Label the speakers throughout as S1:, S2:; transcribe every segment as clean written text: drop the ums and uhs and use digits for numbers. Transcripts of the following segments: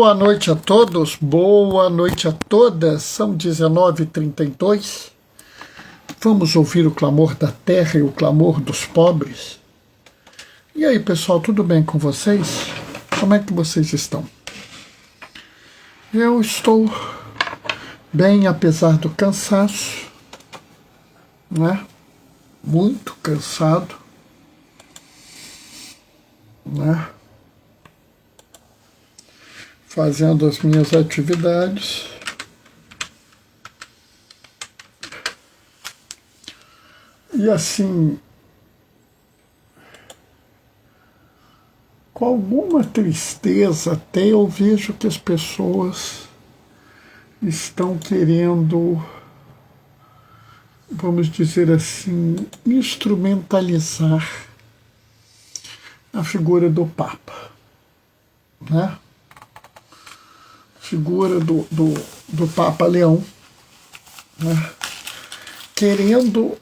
S1: Boa noite a todos, boa noite a todas, são 19h32. Vamos ouvir o clamor da terra e o clamor dos pobres. E aí, pessoal, tudo bem com vocês? Como é que vocês estão? Eu estou bem, apesar do cansaço, né? Muito cansado, né? Fazendo as minhas atividades. E assim, com alguma tristeza até eu vejo que as pessoas estão querendo, vamos dizer assim, instrumentalizar a figura do Papa, né? Figura do Papa Leão, né? Querendo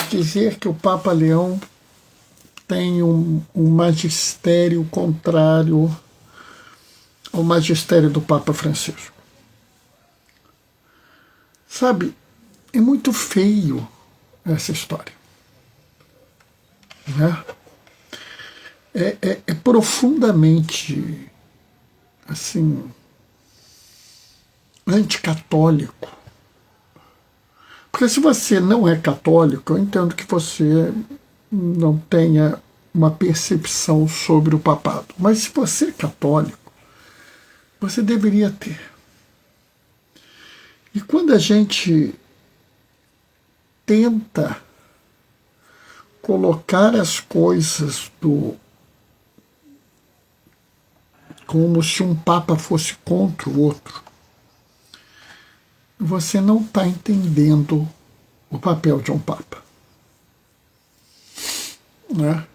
S1: dizer que o Papa Leão tem um magistério contrário ao magistério do Papa Francisco. Sabe, é muito feio essa história, né? É profundamente, assim, anticatólico. Porque se você não é católico, eu entendo que você não tenha uma percepção sobre o papado. Mas se você é católico, você deveria ter. E quando a gente tenta colocar as coisas como se um papa fosse contra o outro, você não está entendendo o papel de um papa, né?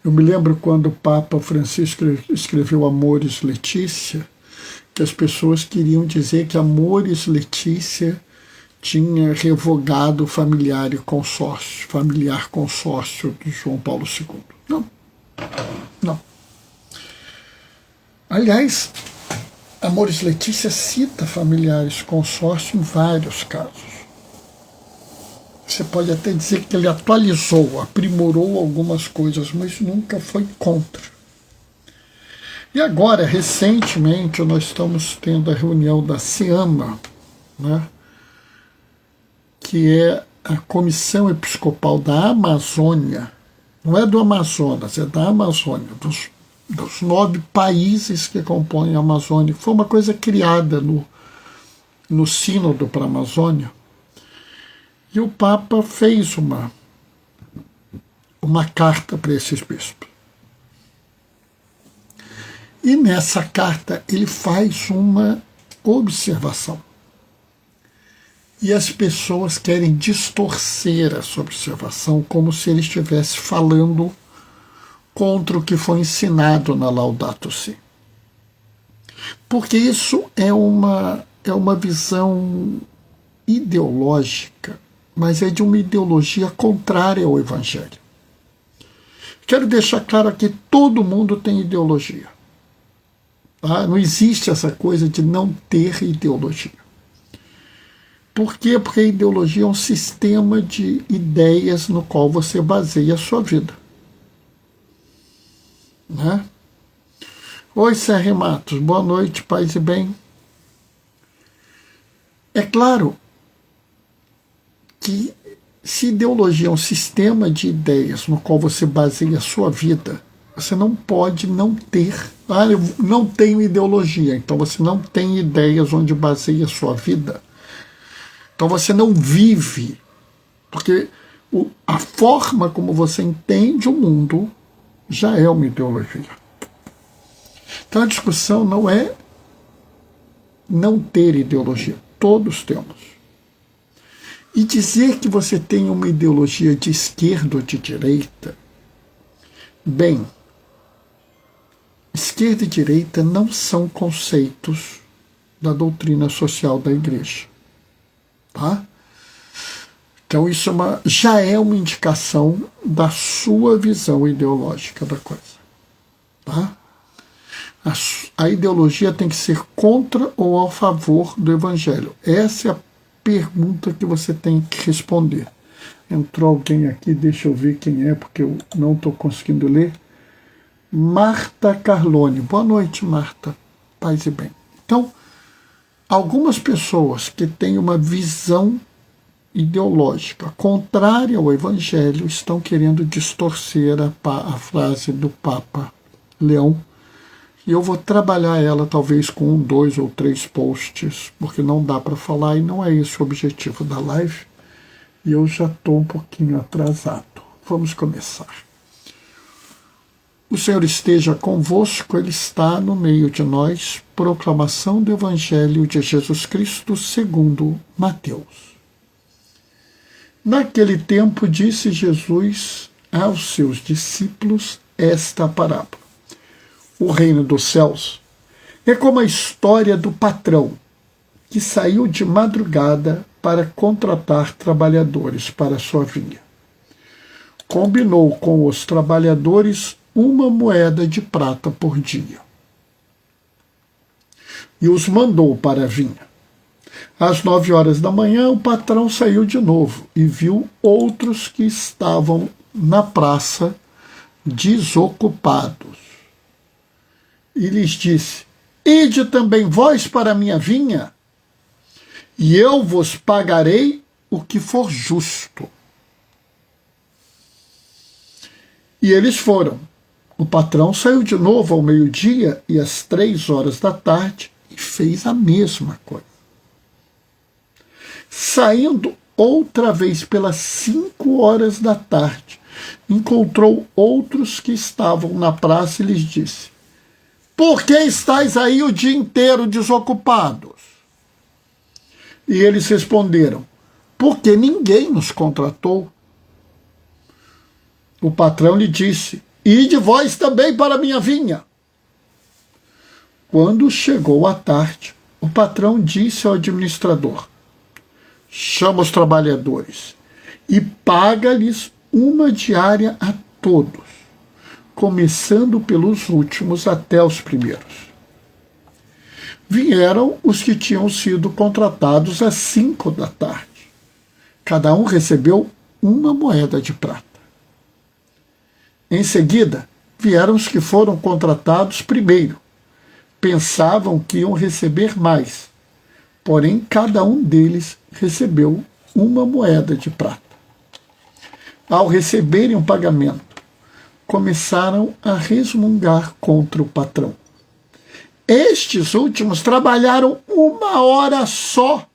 S1: Eu me lembro quando o Papa Francisco escreveu Amoris Laetitia, que as pessoas queriam dizer que Amoris Laetitia tinha revogado o familiar consórcio de João Paulo II. Não. Aliás, Amoris Laetitia cita familiares consórcio em vários casos. Você pode até dizer que ele atualizou, aprimorou algumas coisas, mas nunca foi contra. E agora, recentemente, nós estamos tendo a reunião da SEAMA, né, que é a Comissão Episcopal da Amazônia, não é do Amazonas, é da Amazônia, dos 9 países que compõem a Amazônia. Foi uma coisa criada no Sínodo para a Amazônia. E o Papa fez uma carta para esses bispos. E nessa carta ele faz uma observação. E as pessoas querem distorcer essa observação como se ele estivesse falando contra o que foi ensinado na Laudato Si. Porque isso é uma visão ideológica, mas é de uma ideologia contrária ao Evangelho. Quero deixar claro que todo mundo tem ideologia. Tá? Não existe essa coisa de não ter ideologia. Por quê? Porque a ideologia é um sistema de ideias no qual você baseia a sua vida. Né? Oi, Sérgio Matos, boa noite, paz e bem. É claro que se ideologia é um sistema de ideias no qual você baseia a sua vida, você não pode não ter. Eu não tenho ideologia, então você não tem ideias onde baseia a sua vida. Então você não vive, porque a forma como você entende o mundo já é uma ideologia. Então a discussão não é não ter ideologia, todos temos. E dizer que você tem uma ideologia de esquerda ou de direita, bem, esquerda e direita não são conceitos da doutrina social da Igreja. Tá? Então isso já é uma indicação da sua visão ideológica da coisa. Tá? A ideologia tem que ser contra ou a favor do evangelho? Essa é a pergunta que você tem que responder. Entrou alguém aqui, deixa eu ver quem é, porque eu não estou conseguindo ler. Marta Carlone. Boa noite, Marta. Paz e bem. Então, algumas pessoas que têm uma visão ideológica contrária ao evangelho estão querendo distorcer a frase do Papa Leão. E eu vou trabalhar ela talvez com 1, 2 ou 3 posts, porque não dá para falar e não é esse o objetivo da live. E eu já estou um pouquinho atrasado. Vamos começar. O Senhor esteja convosco, Ele está no meio de nós. Proclamação do Evangelho de Jesus Cristo segundo Mateus. Naquele tempo disse Jesus aos seus discípulos esta parábola. O reino dos céus é como a história do patrão que saiu de madrugada para contratar trabalhadores para a sua vinha. Combinou com os trabalhadores 1 moeda de prata por dia. E os mandou para a vinha. Às 9 horas da manhã, o patrão saiu de novo e viu outros que estavam na praça desocupados. E lhes disse: Ide também vós para a minha vinha, e eu vos pagarei o que for justo. E eles foram. O patrão saiu de novo ao meio-dia e às 3 horas da tarde e fez a mesma coisa. Saindo outra vez pelas 5 horas da tarde, encontrou outros que estavam na praça e lhes disse: Por que estáis aí o dia inteiro desocupados? E eles responderam: Porque ninguém nos contratou. O patrão lhe disse: Ide vós também para a minha vinha. Quando chegou a tarde, o patrão disse ao administrador: Chama os trabalhadores e paga-lhes 1 diária a todos, começando pelos últimos até os primeiros. Vieram os que tinham sido contratados às 5 da tarde. Cada um recebeu 1 moeda de prata. Em seguida, vieram os que foram contratados primeiro. Pensavam que iam receber mais, porém cada um deles recebeu 1 moeda de prata. Ao receberem o pagamento, começaram a resmungar contra o patrão. Estes últimos trabalharam 1 hora só,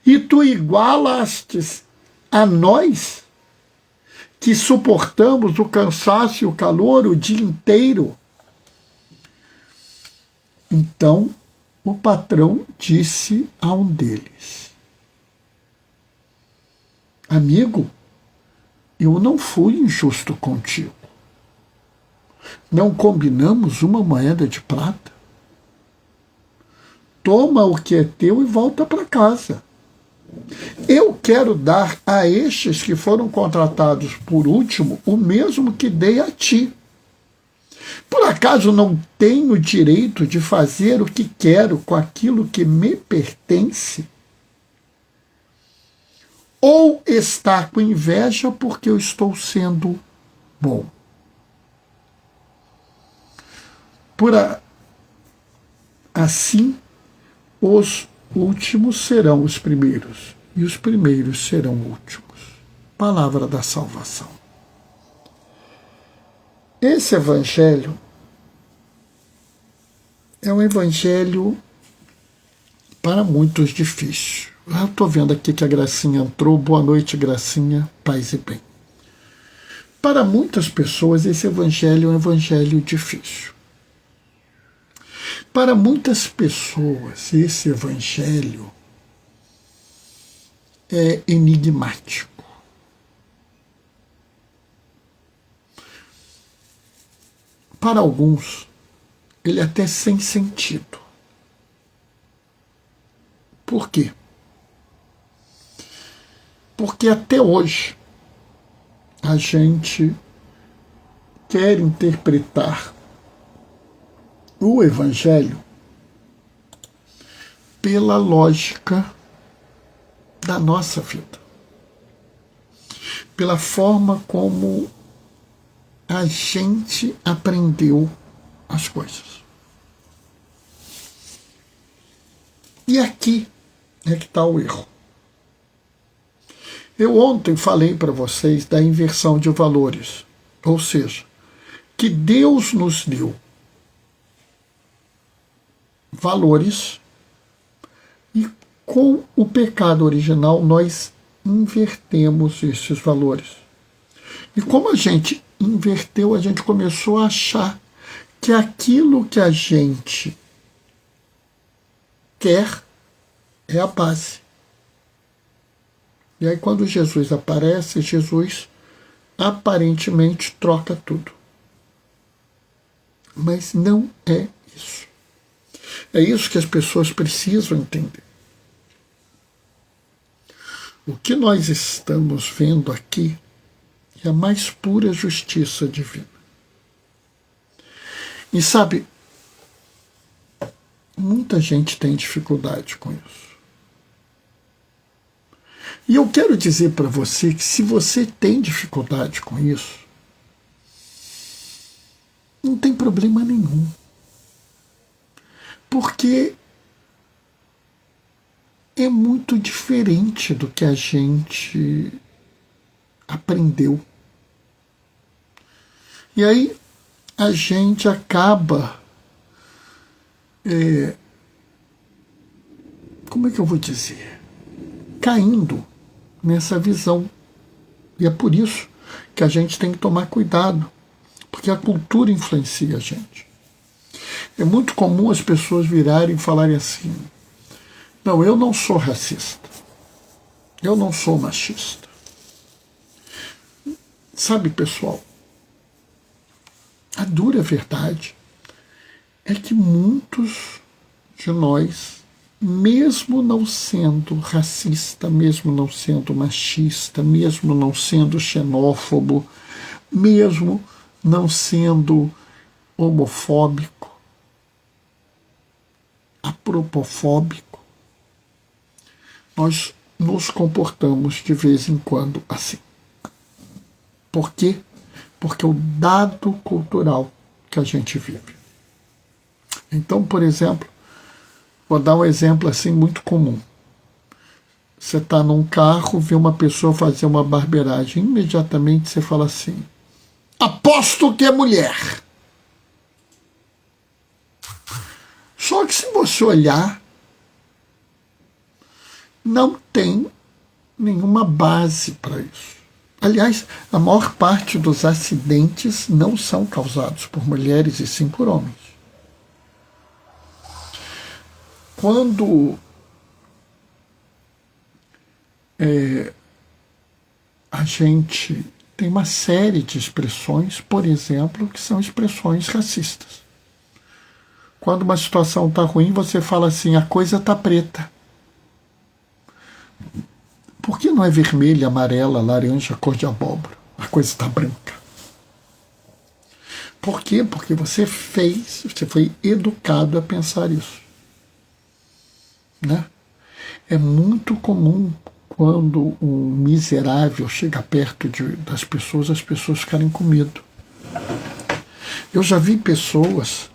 S1: e tu igualastes a nós, que suportamos o cansaço e o calor o dia inteiro. Então o patrão disse a um deles: Amigo, eu não fui injusto contigo. Não combinamos 1 moeda de prata? Toma o que é teu e volta para casa. Eu quero dar a estes que foram contratados por último o mesmo que dei a ti. Por acaso não tenho direito de fazer o que quero com aquilo que me pertence? Ou está com inveja porque eu estou sendo bom? Assim, os últimos serão os primeiros, e os primeiros serão últimos. Palavra da salvação. Esse evangelho é um evangelho para muitos difícil. Eu estou vendo aqui que a Gracinha entrou. Boa noite, Gracinha, paz e bem. Para muitas pessoas, esse evangelho é um evangelho difícil. Para muitas pessoas, esse evangelho é enigmático. Para alguns, ele é até sem sentido. Por quê? Porque até hoje a gente quer interpretar o Evangelho pela lógica da nossa vida, pela forma como a gente aprendeu as coisas. E aqui é que está o erro. Eu ontem falei para vocês da inversão de valores, ou seja, que Deus nos deu valores e com o pecado original nós invertemos esses valores. E como a gente inverteu, a gente começou a achar que aquilo que a gente quer é a base. E aí quando Jesus aparece, Jesus aparentemente troca tudo. Mas não é isso. É isso que as pessoas precisam entender. O que nós estamos vendo aqui é a mais pura justiça divina. E sabe, muita gente tem dificuldade com isso. E eu quero dizer para você que se você tem dificuldade com isso, não tem problema nenhum. Porque é muito diferente do que a gente aprendeu. E aí a gente acaba, como é que eu vou dizer, caindo nessa visão. E é por isso que a gente tem que tomar cuidado, porque a cultura influencia a gente. É muito comum as pessoas virarem e falarem assim: não, eu não sou racista, eu não sou machista. Sabe, pessoal, a dura verdade é que muitos de nós, mesmo não sendo racista, mesmo não sendo machista, mesmo não sendo xenófobo, mesmo não sendo homofóbico, apropofóbico, nós nos comportamos de vez em quando assim. Por quê? Porque é o dado cultural que a gente vive. Então, por exemplo, vou dar um exemplo assim muito comum. Você está num carro, vê uma pessoa fazer uma barbeiragem, imediatamente você fala assim: aposto que é mulher. Só que se você olhar, não tem nenhuma base para isso. Aliás, a maior parte dos acidentes não são causados por mulheres e sim por homens. Quando a gente tem uma série de expressões, por exemplo, que são expressões racistas. Quando uma situação está ruim, você fala assim: a coisa está preta. Por que não é vermelha, amarela, laranja, cor de abóbora? A coisa está branca. Por quê? Porque você foi educado a pensar isso. Né? É muito comum quando um miserável chega perto das pessoas, as pessoas ficarem com medo. Eu já vi pessoas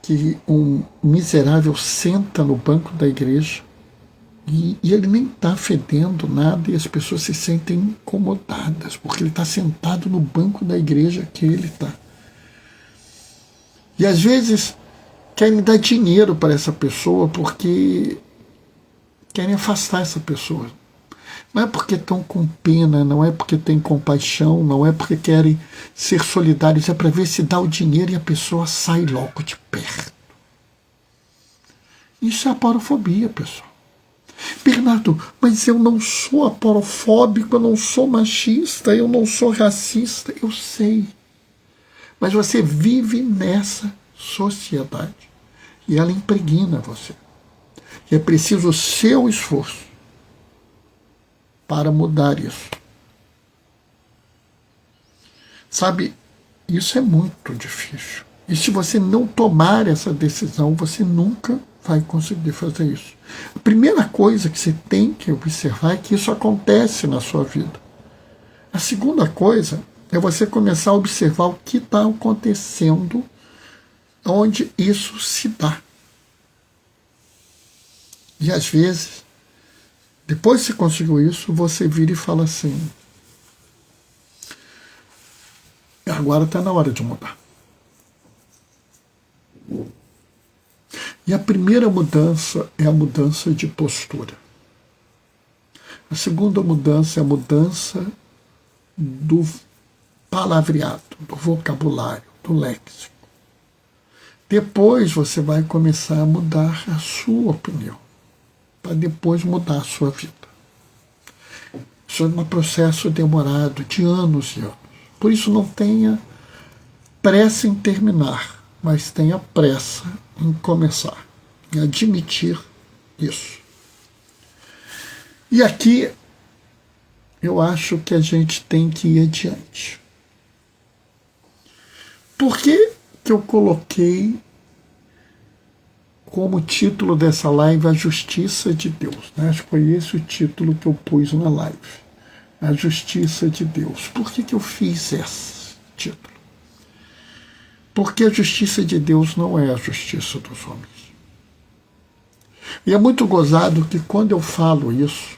S1: que um miserável senta no banco da igreja e ele nem está fedendo nada e as pessoas se sentem incomodadas porque ele está sentado no banco da igreja que ele está. E às vezes querem dar dinheiro para essa pessoa porque querem afastar essa pessoa. Não é porque estão com pena, não é porque têm compaixão, não é porque querem ser solidários, é para ver se dá o dinheiro e a pessoa sai logo de perto. Isso é aporofobia, pessoal. Bernardo, mas eu não sou aporofóbico, eu não sou machista, eu não sou racista. Eu sei. Mas você vive nessa sociedade e ela impregna você. E é preciso o seu esforço para mudar isso. Sabe, isso é muito difícil. E se você não tomar essa decisão, você nunca vai conseguir fazer isso. A primeira coisa que você tem que observar é que isso acontece na sua vida. A segunda coisa é você começar a observar o que está acontecendo onde isso se dá. E às vezes, depois que você conseguiu isso, você vira e fala assim: agora está na hora de mudar. E a primeira mudança é a mudança de postura. A segunda mudança é a mudança do palavreado, do vocabulário, do léxico. Depois você vai começar a mudar a sua opinião, para depois mudar a sua vida. Isso é um processo demorado de anos e anos. Por isso não tenha pressa em terminar, mas tenha pressa em começar, em admitir isso. E aqui eu acho que a gente tem que ir adiante. Por que eu coloquei como título dessa live A Justiça de Deus? Acho que foi esse o título que eu pus na live. A Justiça de Deus. Por que eu fiz esse título? Porque a justiça de Deus não é a justiça dos homens. E é muito gozado que quando eu falo isso,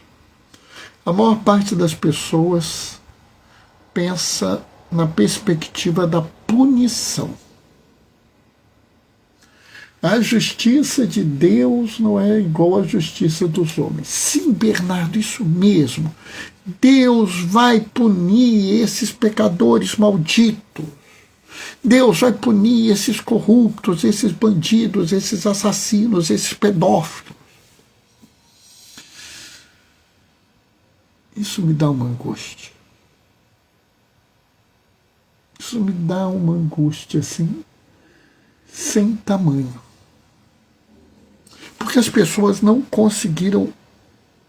S1: a maior parte das pessoas pensa na perspectiva da punição. A justiça de Deus não é igual à justiça dos homens. Sim, Bernardo, isso mesmo. Deus vai punir esses pecadores malditos. Deus vai punir esses corruptos, esses bandidos, esses assassinos, esses pedófilos. Isso me dá uma angústia. Isso me dá uma angústia assim, sem tamanho. Porque as pessoas não conseguiram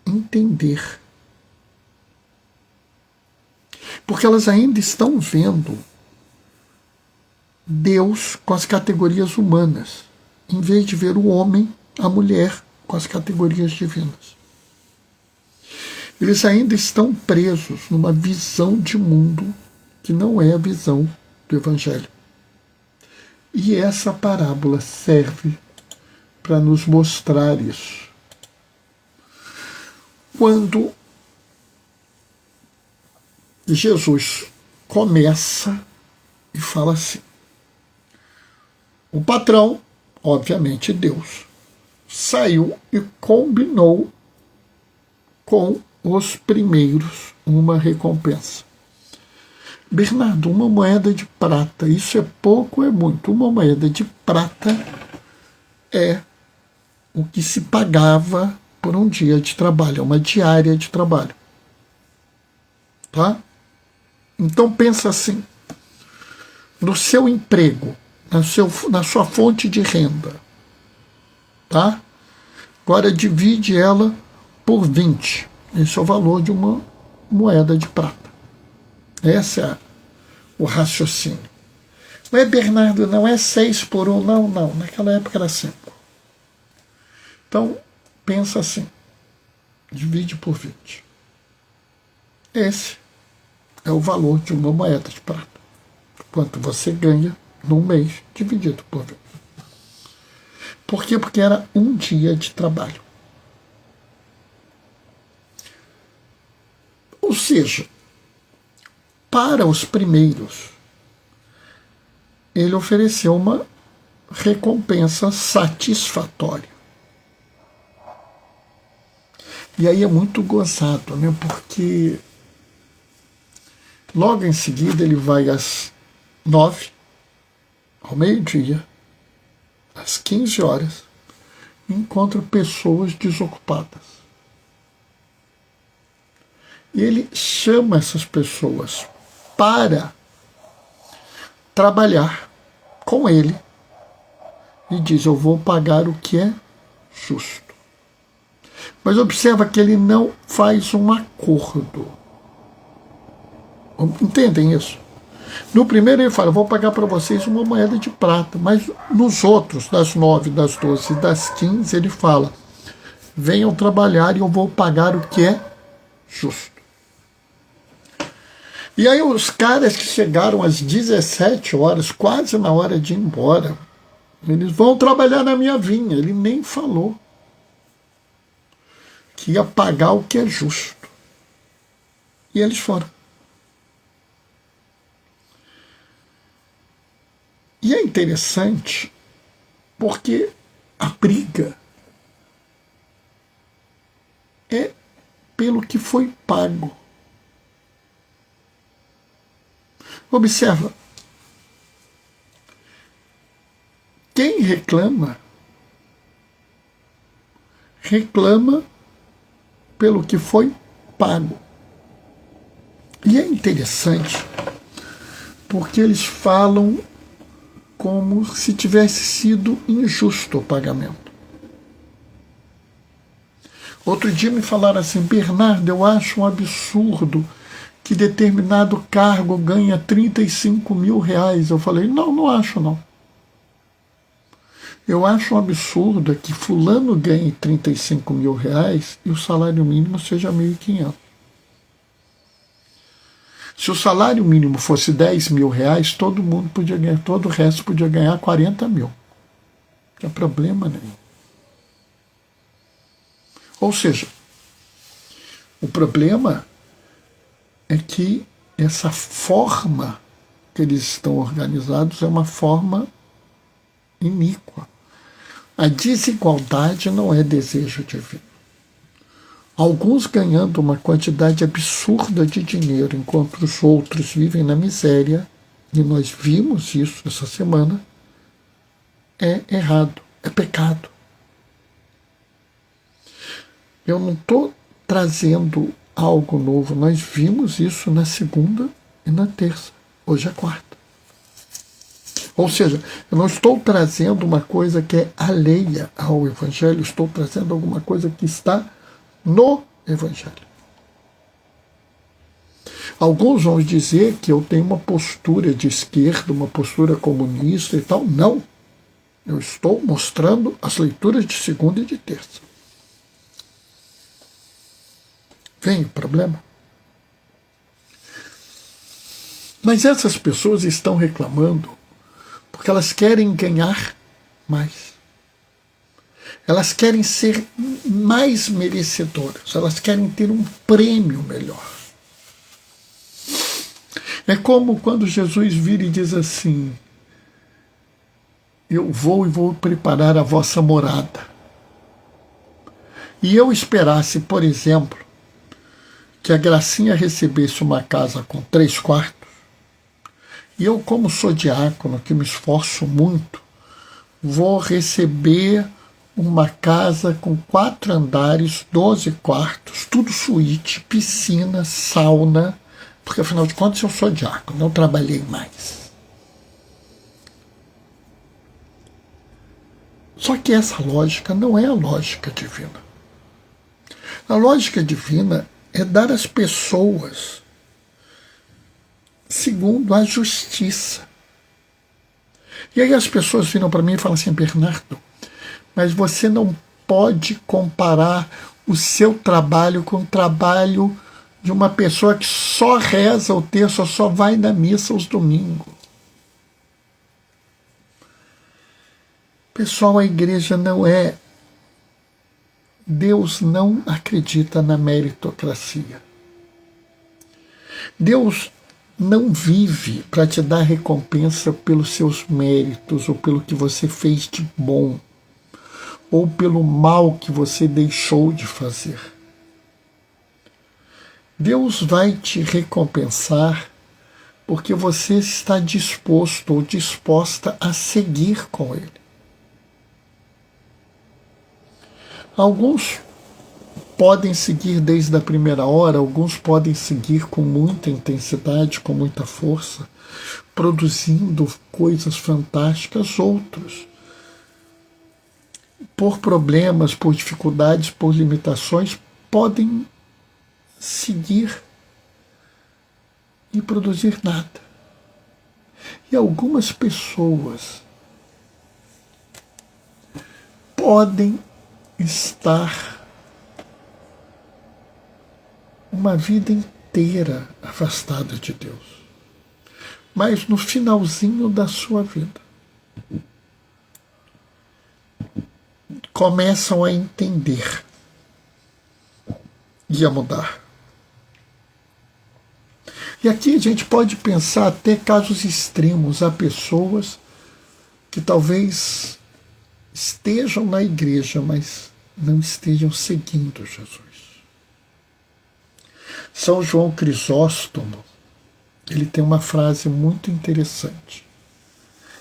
S1: entender. Porque elas ainda estão vendo Deus com as categorias humanas, em vez de ver o homem, a mulher, com as categorias divinas. Eles ainda estão presos numa visão de mundo que não é a visão do Evangelho. E essa parábola serve para nos mostrar isso. Quando Jesus começa e fala assim: o patrão, obviamente Deus, saiu e combinou com os primeiros uma recompensa. Bernardo, uma moeda de prata, isso é pouco ou é muito? Uma moeda de prata é o que se pagava por um dia de trabalho, uma diária de trabalho. Tá? Então pensa assim, no seu emprego, na sua fonte de renda, tá? Agora divide ela por 20. Esse é o valor de uma moeda de prata. Esse é o raciocínio. Não é, Bernardo, não é 6 por 1, não. Naquela época era 5. Então, pensa assim. Divide por 20. Esse é o valor de uma moeda de prata. Quanto você ganha num mês dividido por 20. Por quê? Porque era um dia de trabalho. Ou seja, para os primeiros, ele ofereceu uma recompensa satisfatória. E aí é muito gozado, né? Porque logo em seguida ele vai às 9, ao meio-dia, às 15 horas, e encontra pessoas desocupadas. E ele chama essas pessoas para trabalhar com ele e diz: eu vou pagar o que é justo. Mas observa que ele não faz um acordo. Entendem isso? No primeiro ele fala, eu vou pagar para vocês uma moeda de prata, mas nos outros, das 9, das 12 e das 15, ele fala, venham trabalhar e eu vou pagar o que é justo. E aí os caras que chegaram às 17 horas, quase na hora de ir embora, eles vão trabalhar na minha vinha. Ele nem falou que ia pagar o que é justo. E eles foram. E é interessante porque a briga é pelo que foi pago. Observa, quem reclama pelo que foi pago. E é interessante porque eles falam como se tivesse sido injusto o pagamento. Outro dia me falaram assim, Bernardo, eu acho um absurdo que determinado cargo ganha 35 mil reais. Eu falei, não acho não. Eu acho um absurdo que fulano ganhe 35 mil reais e o salário mínimo seja 1.500. Se o salário mínimo fosse 10 mil reais, todo mundo podia ganhar, todo o resto podia ganhar 40 mil. Não tinha problema nenhum. Ou seja, o problema é que essa forma que eles estão organizados é uma forma iníqua. A desigualdade não é desejo divino. Alguns ganhando uma quantidade absurda de dinheiro, enquanto os outros vivem na miséria, e nós vimos isso essa semana, é errado, é pecado. Eu não estou trazendo algo novo, nós vimos isso na segunda e na terça, hoje é quarta. Ou seja, eu não estou trazendo uma coisa que é alheia ao Evangelho, estou trazendo alguma coisa que está no Evangelho. Alguns vão dizer que eu tenho uma postura de esquerda, uma postura comunista e tal. Não. Eu estou mostrando as leituras de segunda e de terça. Vem o problema. Mas essas pessoas estão reclamando porque elas querem ganhar mais. Elas querem ser mais merecedoras. Elas querem ter um prêmio melhor. É como quando Jesus vira e diz assim, eu vou e vou preparar a vossa morada. E eu esperasse, por exemplo, que a Gracinha recebesse uma casa com 3 quartos, e eu, como sou diácono, que me esforço muito, vou receber uma casa com 4 andares, 12 quartos, tudo suíte, piscina, sauna, porque afinal de contas eu sou diácono, não trabalhei mais. Só que essa lógica não é a lógica divina. A lógica divina é dar às pessoas segundo a justiça. E aí as pessoas viram para mim e falam assim, Bernardo, mas você não pode comparar o seu trabalho com o trabalho de uma pessoa que só reza o terço, só vai na missa aos domingos. Pessoal, a igreja não é... Deus não acredita na meritocracia. Deus não vive para te dar recompensa pelos seus méritos ou pelo que você fez de bom ou pelo mal que você deixou de fazer. Deus vai te recompensar porque você está disposto ou disposta a seguir com Ele. Alguns podem seguir desde a primeira hora, alguns podem seguir com muita intensidade, com muita força, produzindo coisas fantásticas, outros, por problemas, por dificuldades, por limitações, podem seguir e produzir nada. E algumas pessoas podem estar uma vida inteira afastada de Deus, mas no finalzinho da sua vida começam a entender e a mudar. E aqui a gente pode pensar até casos extremos. Há pessoas que talvez estejam na igreja, mas não estejam seguindo Jesus. São João Crisóstomo, ele tem uma frase muito interessante.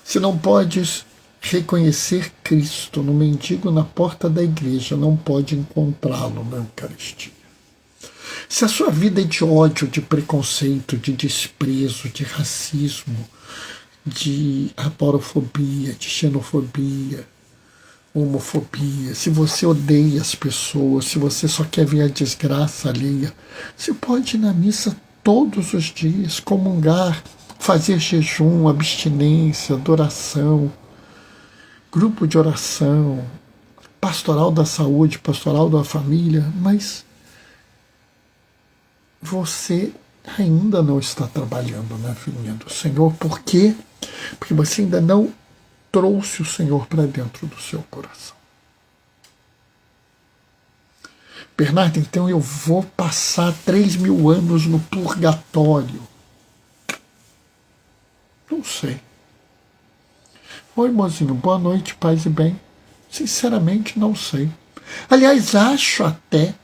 S1: Se não podes reconhecer Cristo no mendigo na porta da igreja, não pode encontrá-lo na Eucaristia. Se a sua vida é de ódio, de preconceito, de desprezo, de racismo, de aporofobia, de xenofobia, homofobia, se você odeia as pessoas, se você só quer ver a desgraça alheia, você pode ir na missa todos os dias, comungar, fazer jejum, abstinência, adoração, grupo de oração, pastoral da saúde, pastoral da família, mas você ainda não está trabalhando na vinha do Senhor. Por quê? Porque você ainda não trouxe o Senhor para dentro do seu coração. Bernardo, então eu vou passar 3.000 anos no purgatório. Não sei. Oi, mozinho, boa noite, paz e bem. Sinceramente, não sei. Aliás, acho até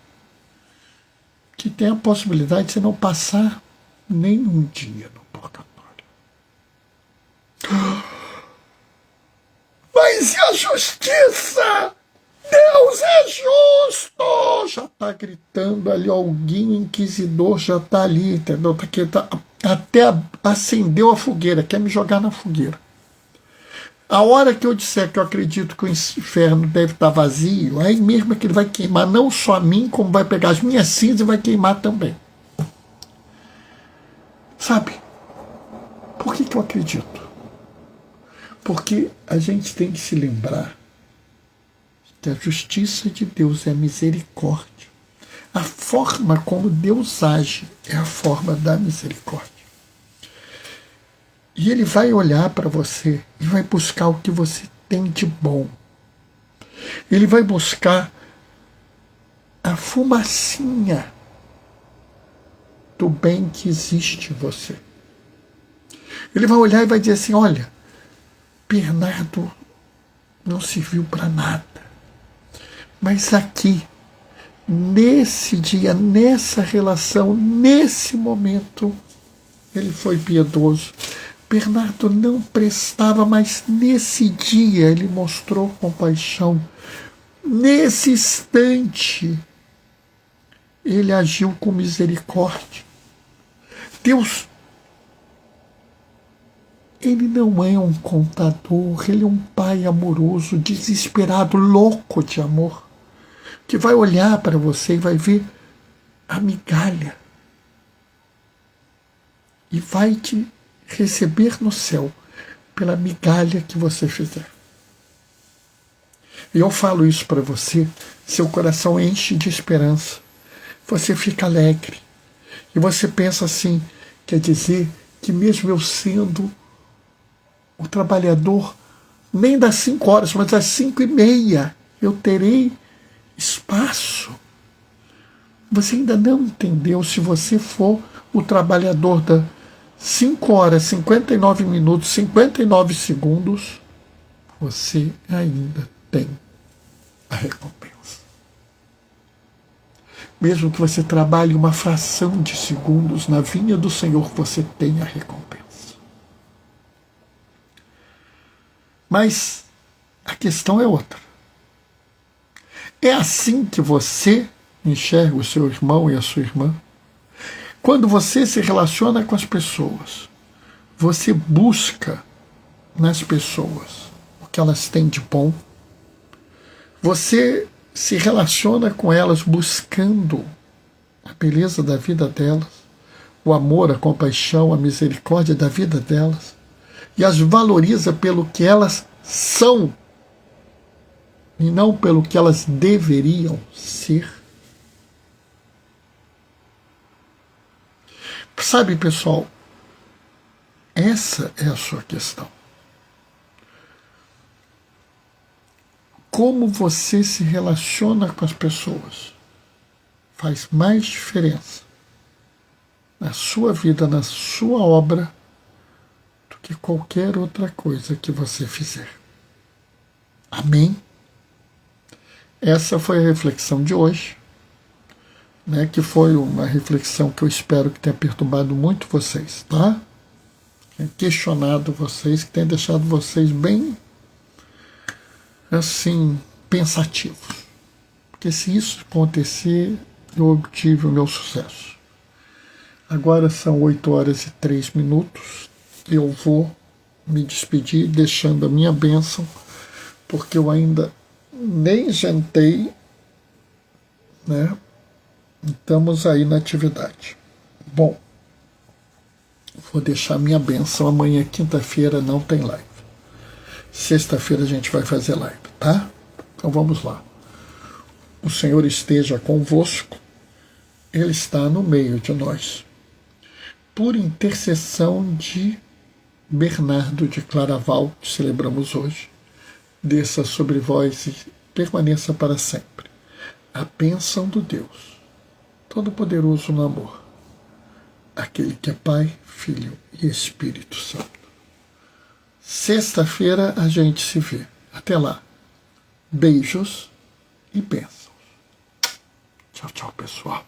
S1: que tem a possibilidade de você não passar nem um dia no purgatório. Mas e a justiça? Deus é justo! Já está gritando ali, alguém inquisidor já está ali, entendeu? Até acendeu a fogueira, quer me jogar na fogueira. A hora que eu disser que eu acredito que o inferno deve estar vazio, aí mesmo é que ele vai queimar não só a mim, como vai pegar as minhas cinzas e vai queimar também. Sabe? Por que eu acredito? Porque a gente tem que se lembrar que a justiça de Deus é a misericórdia. A forma como Deus age é a forma da misericórdia. E ele vai olhar para você e vai buscar o que você tem de bom. Ele vai buscar a fumacinha do bem que existe em você. Ele vai olhar e vai dizer assim, olha, Bernardo não serviu para nada. Mas aqui, nesse dia, nessa relação, nesse momento, ele foi piedoso. Bernardo não prestava, mas nesse dia ele mostrou compaixão. Nesse instante, ele agiu com misericórdia. Deus, ele não é um contador, ele é um pai amoroso, desesperado, louco de amor, que vai olhar para você e vai ver a migalha e vai te receber no céu pela migalha que você fizer. E eu falo isso para você, seu coração enche de esperança, você fica alegre, e você pensa assim, quer dizer que mesmo eu sendo o trabalhador, nem das 5 horas, mas às 5:30, eu terei espaço. Você ainda não entendeu, se você for o trabalhador da 5 horas, 59 minutos, 59 segundos, você ainda tem a recompensa. Mesmo que você trabalhe uma fração de segundos, na vinha do Senhor você tem a recompensa. Mas a questão é outra. É assim que você enxerga o seu irmão e a sua irmã? Quando você se relaciona com as pessoas, você busca nas pessoas o que elas têm de bom? Você se relaciona com elas buscando a beleza da vida delas, o amor, a compaixão, a misericórdia da vida delas? e as valoriza pelo que elas são e não pelo que elas deveriam ser. Sabe, pessoal, essa é a sua questão. Como você se relaciona com as pessoas faz mais diferença na sua vida, na sua obra, do que qualquer outra coisa que você fizer. Amém? Essa foi a reflexão de hoje, né, que foi uma reflexão que eu espero que tenha perturbado muito vocês, tá? Tenha questionado vocês, que tenha deixado vocês bem, assim, pensativos. Porque se isso acontecer, eu obtive o meu sucesso. Agora são 8h03. Eu vou me despedir deixando a minha bênção, porque eu ainda nem jantei, né? Estamos aí na atividade. Bom, vou deixar minha bênção. Amanhã, quinta-feira, não tem live. Sexta-feira a gente vai fazer live, tá? Então vamos lá. O Senhor esteja convosco. Ele está no meio de nós. Por intercessão de Bernardo de Claraval, que celebramos hoje, desça sobre vós e permaneça para sempre a bênção do Deus Todo-Poderoso no amor, aquele que é Pai, Filho e Espírito Santo. Sexta-feira a gente se vê. Até lá. Beijos e bênçãos. Tchau, tchau, pessoal.